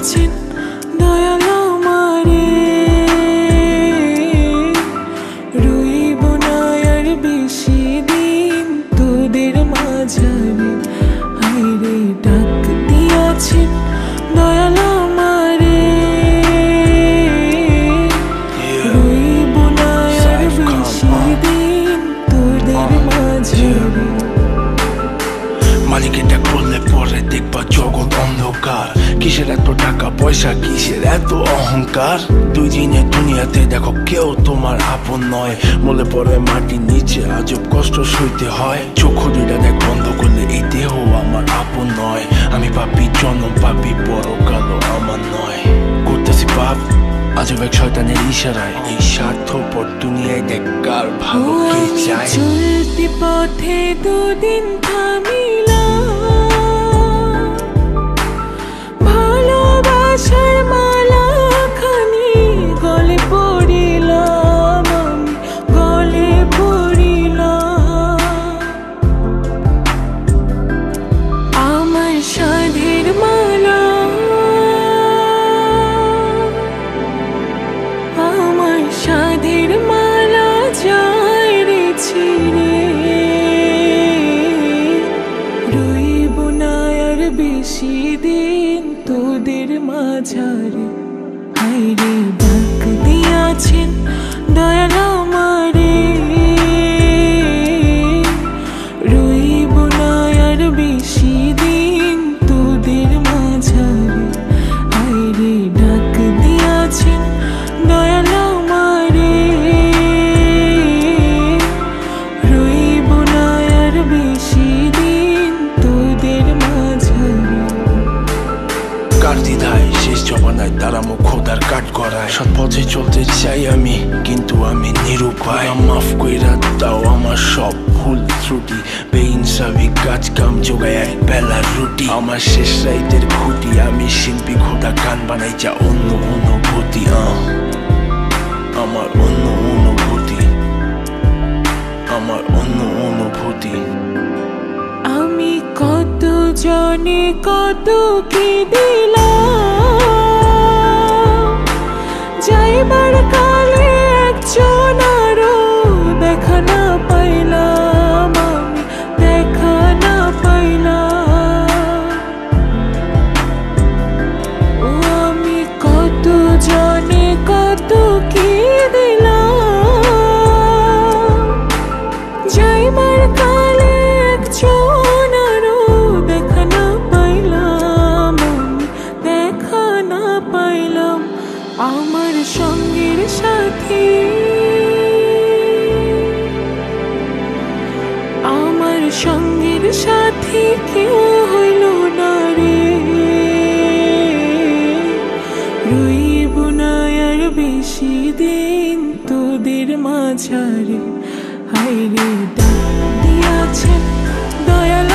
দিয়াছেন দয়াল আমারে, রইব না আর বেশি দিন তোদের মাঝারে। হায়রে ডাক দিয়াছেন দয়াল আমারে, রইব না আর বেশি দিন তোদের মাঝারে। মালিকের ডাক পড়লে পরে দেখবা জগৎ অন্ধকার। কিসের এত টাকা পয়সা, কিসের এত অহংকার? দুই দিনের দুনিয়াতে দেখো কেউ তোমার আপন নয়। মলে পড়ে মাটির নিচে আজব কষ্ট সইতে হয়। চোখ দুইটা দেখ বন্ধ করলে এই দেহ আমার আপন নয়। আমি পাপী জনম পাপী, বড় কালো আমার নয়। করতেছি পাপ আজব এক শয়তানের ইশারায়। এই স্বার্থপর দুনিয়ায় দেখ কার ভালো কে চায়। চলতি পথে দুদিন থামিলাম, ভালোবাসার মালা খানি গলে পড়িলাম, আমি গলে পড়িলাম। আমার সাধের মালা, আমার সাধের মালা যায় রে ছিঁড়ে, রইব না আর বেশি দিন তোদের মাঝারে। হায়রে ডাক দিয়াছেন দয়াল আমারে, রইব না আর বেশি দিন তোদের মাঝারে। হায়রে ডাক দিয়াছেন দয়াল আমারে, রইব না আর বেশি দিন তোদের মাঝারে। কার দ্বিধায় শেষ জমানায় তারা মুখ খোদার কাট করায়। সৎ পথে চলতে চাই আমি কিন্তু আমি নিরুপায়। মাফ কইরা দাও আমার সব ভুল ত্রুটি। বেইনসাফি কাজ কাম জোগায় এক বেলার রুটি। আমার শেষ রাইতের খুঁটি, আমি শিল্পী খোদা গান বানাই যা অন্য অনুভূতি। আমার অন্য অনুভূতি, আমার অন্য অনুভূতি। আমি কত জনে কত কি দিলাম, যাইবার কালে একজন আরো দেখা না পাইলাম, আমি দেখা না পাইলাম। ও আমি কত জনে কত কি দিলাম, যাইবার কালে একজন আরো দেখা না পাইলাম, আমি দেখা না পাইলাম। আমার সঙ্গের সাথী, আমার সঙ্গের সাথী কেউ হইল না রে, রইব না আর বেশি দিন তোদের মাঝারে। হায়রে ডাক দিয়াছেন দয়াল